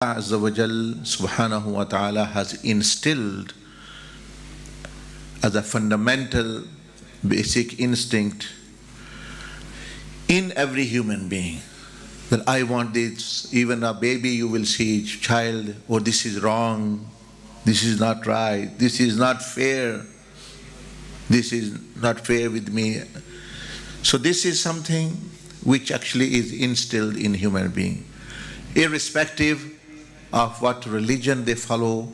Azza wa Jal subhanahu wa ta'ala has instilled as a fundamental basic instinct in every human being that I want this. Even a baby, you will see child, oh, this is wrong, this is not right, this is not fair, this is not fair with me. So this is something which actually is instilled in human being, irrespective of what religion they follow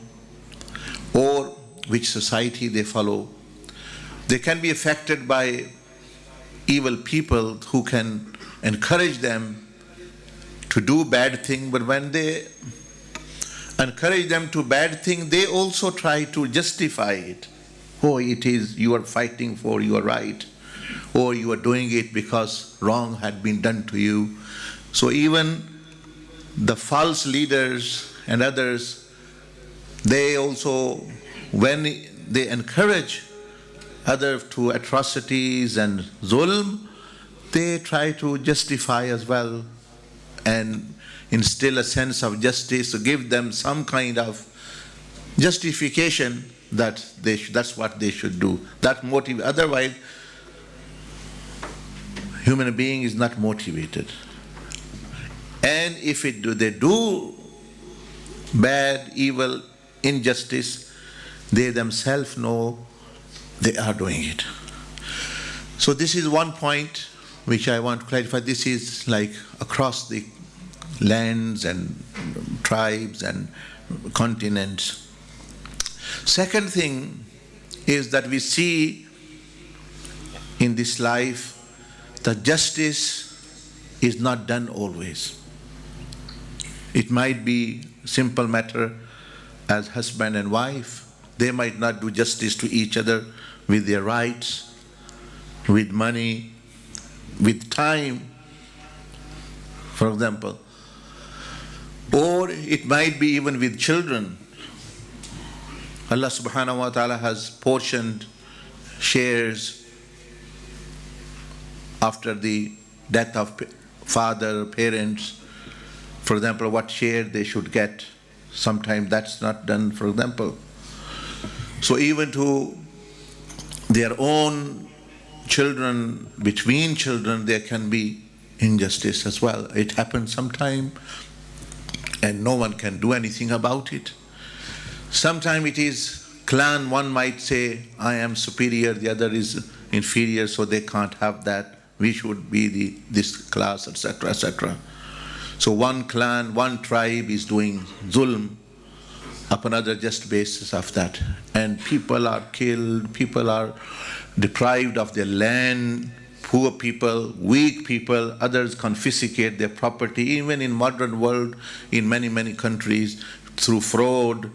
or which society they follow. They can be affected by evil people who can encourage them to do bad things, but when they encourage them to bad things, they also try to justify it. Oh, it is you are fighting for your right, or you are doing it because wrong had been done to you. So even the false leaders and others, they also, when they encourage others to atrocities and zulm, they try to justify as well and instill a sense of justice, to give them some kind of justification that that's what they should do. That motive. Otherwise, human being is not motivated. And if they do bad, evil, injustice, they themselves know they are doing it. So this is one point which I want to clarify. This is like across the lands and tribes and continents. Second thing is that we see in this life that justice is not done always. It might be simple matter as husband and wife. They might not do justice to each other with their rights, with money, with time, for example. Or it might be even with children. Allah subhanahu wa ta'ala has portioned shares after the death of father, parents. For example, what share they should get. Sometimes that's not done, for example. So even to their own children, between children, there can be injustice as well. It happens sometime and no one can do anything about it. Sometimes it is clan, one might say, I am superior, the other is inferior, so they can't have that. We should be this class, etc., etc. So one clan, one tribe is doing zulm upon another just basis of that. And people are killed, people are deprived of their land, poor people, weak people, others confiscate their property, even in modern world, in many, many countries, through fraud,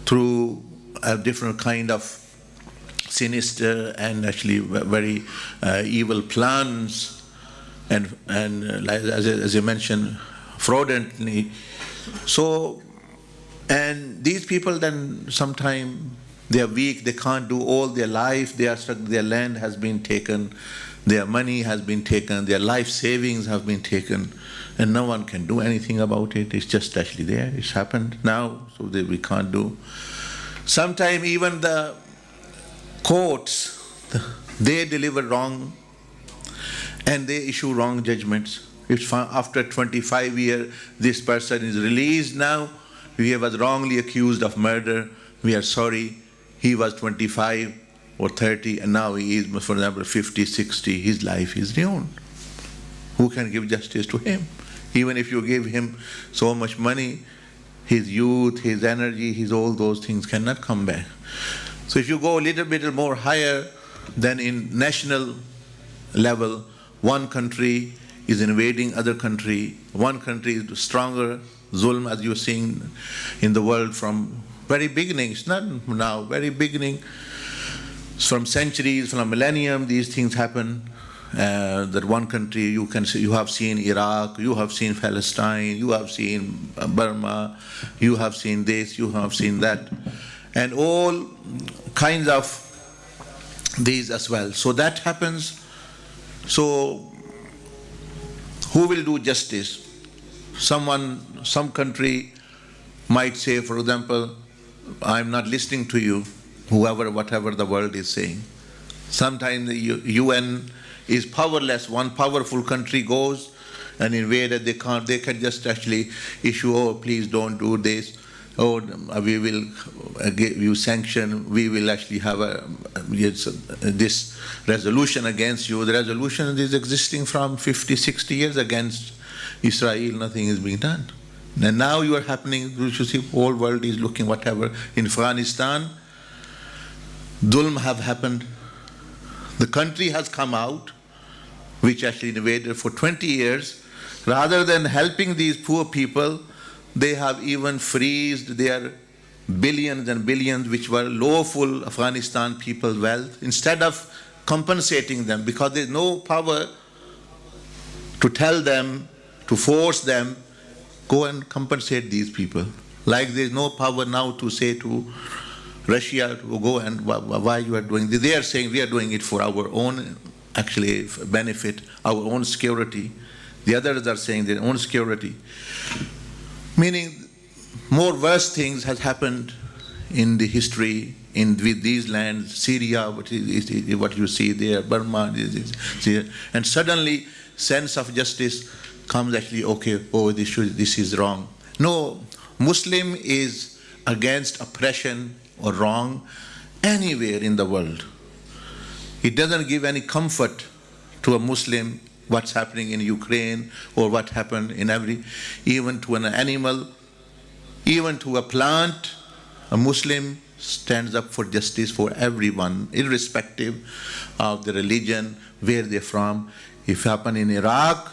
through a different kind of sinister and actually very evil plans. And as you mentioned, fraudulently. So, and these people then sometime they are weak, they can't do all their life, they are stuck, their land has been taken, their money has been taken, their life savings have been taken, and no one can do anything about it. It's just actually there, it's happened now, so that we can't do. Sometimes even the courts, they deliver wrong and they issue wrong judgments. If after 25 years this person is released now, he was wrongly accused of murder, we are sorry, he was 25 or 30 and now he is, for example, 50, 60, his life is ruined. Who can give justice to him? Even if you give him so much money, his youth, his energy, his all those things cannot come back. So if you go a little bit more higher than in national level, one country is invading other country, one country is stronger, zulm as you're seeing in the world from very beginning, it's not now, very beginning, from centuries, from millennium, these things happen. That one country, you have seen Iraq, you have seen Palestine, you have seen Burma, you have seen this, you have seen that, and all kinds of these as well. So that happens. So who will do justice? some country might say, for example, I'm not listening to you, whatever the world is saying. Sometimes the UN is powerless. One powerful country goes and invaded. They can just actually issue, oh, please don't do this. Oh, we will give you sanction. We will actually have this resolution against you. The resolution is existing from 50, 60 years against Israel. Nothing is being done. And now you are happening, you see, whole world is looking whatever. In Afghanistan, dhulm have happened. The country has come out, which actually invaded for 20 years. Rather than helping these poor people, they have even freezed their billions and billions, which were lawful Afghanistan people's wealth, instead of compensating them, because there's no power to tell them, to force them, go and compensate these people. Like there's no power now to say to Russia to go and why you are doing this. They are saying we are doing it for our own actually benefit, our own security. The others are saying their own security. Meaning more worse things has happened in the history with these lands, Syria, what you see there, Burma, and suddenly sense of justice comes actually, okay, oh, this is wrong. No, Muslim is against oppression or wrong anywhere in the world. It doesn't give any comfort to a Muslim what's happening in Ukraine or what happened in even to an animal, even to a plant. A Muslim stands up for justice for everyone, irrespective of the religion, where they're from. If it happened in Iraq,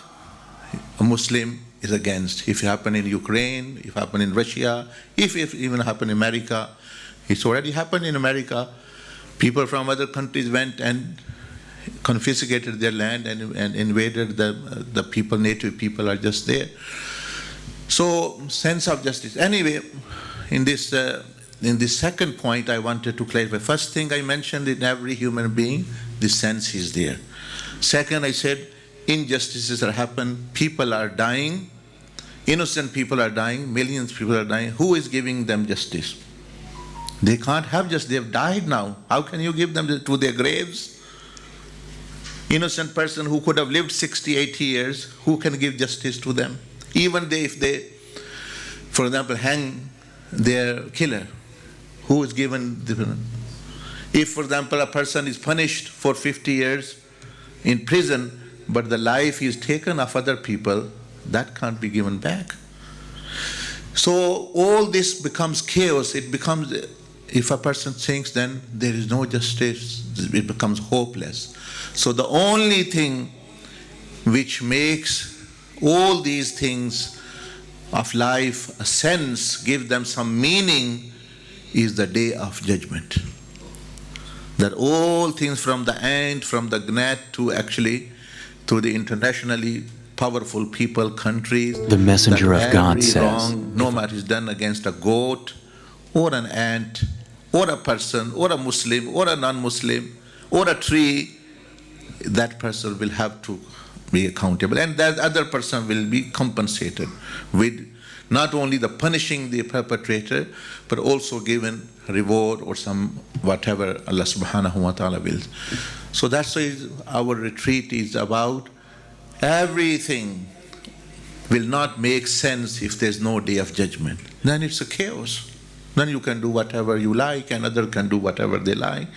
a Muslim is against. If it happened in Ukraine, if it happened in Russia, if it even happened in America, it's already happened in America. People from other countries went and confiscated their land and invaded the people, native people are just there. So, sense of justice. Anyway, in this second point, I wanted to clarify. First thing I mentioned, in every human being, this sense is there. Second, I said, injustices are happening, people are dying, innocent people are dying, millions of people are dying. Who is giving them justice? They can't have justice, they've died now. How can you give them to their graves? Innocent person who could have lived 60, 80 years, who can give justice to them? Even if they, for example, hang their killer, who is given the... If, for example, a person is punished for 50 years in prison, but the life is taken of other people, that can't be given back. So all this becomes chaos. It becomes, if a person thinks then there is no justice, it becomes hopeless. So the only thing which makes all these things of life a sense, give them some meaning, is the day of judgment. That all things from the ant, from the gnat to actually to the internationally powerful people, countries. The messenger of God says, wrong, no matter is done against a goat or an ant or a person or a Muslim or a non-Muslim or a tree, that person will have to be accountable, and that other person will be compensated with not only the punishing the perpetrator, but also given reward or some whatever Allah subhanahu wa ta'ala wills. So that's why our retreat is about. Everything will not make sense if there's no day of judgment. Then it's a chaos. Then you can do whatever you like and others can do whatever they like.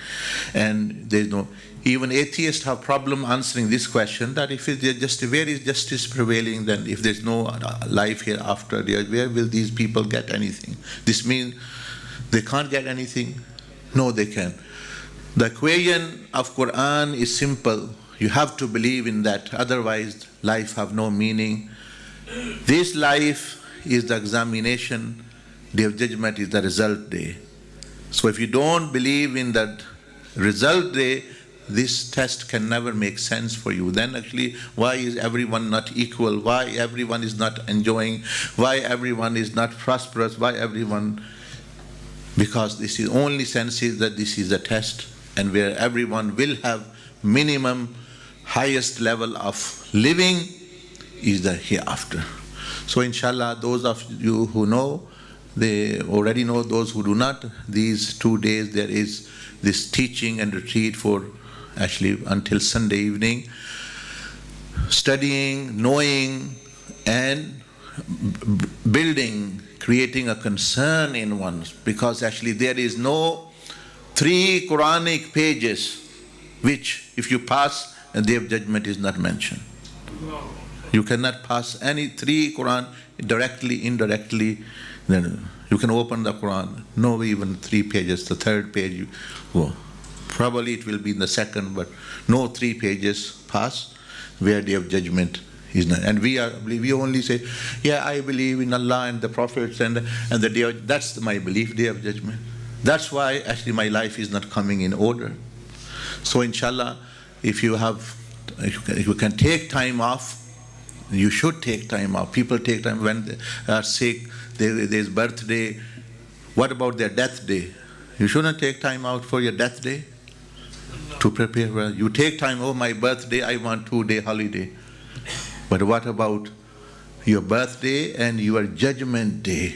And there's no, even atheists have problem answering this question, that if it's just, where is justice prevailing then? If there's no life hereafter, where will these people get anything? This means they can't get anything? No, they can. The equation of Quran is simple. You have to believe in that, otherwise life have no meaning. This life is the examination, day of judgment is the result day. So if you don't believe in that result day, this test can never make sense for you. Then actually, why is everyone not equal? Why everyone is not enjoying? Why everyone is not prosperous? Why everyone? Because this is only sense is that this is a test, and where everyone will have minimum highest level of living is the hereafter. So inshallah, those of you who know, they already know. Those who do not, these 2 days there is this teaching and retreat for actually until Sunday evening, studying, knowing, and building, creating a concern in one, because actually there is no 3 Quranic pages which if you pass, the Day of Judgment is not mentioned. You cannot pass any 3 Quran directly, indirectly. Then you can open the Quran, no even 3 pages, the 3rd page you go. Probably it will be in the 2nd, but no 3 pages pass where Day of Judgment is not. And we only say, yeah, I believe in Allah and the Prophets and the Day of, that's my belief, Day of Judgment. That's why actually my life is not coming in order. So inshallah, if you can take time off, you should take time off. People take time when they are sick, there's birthday. What about their death day? You shouldn't take time out for your death day to prepare for it. You take time, oh, my birthday, I want 2-day holiday. But what about your birthday and your judgment day?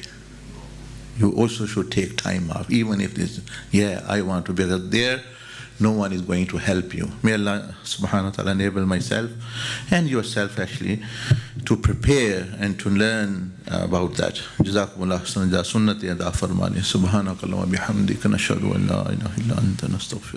You also should take time off, even if this, yeah, I want to be there. No one is going to help you. May Allah subhanahu wa ta'ala enable myself and yourself actually to prepare and to learn about that. Jazakumullah khairan. Sunnati ada farmani. Subhanakallahumma bihamdika nashhadu an la ilaha illa anta nastaghfiruka.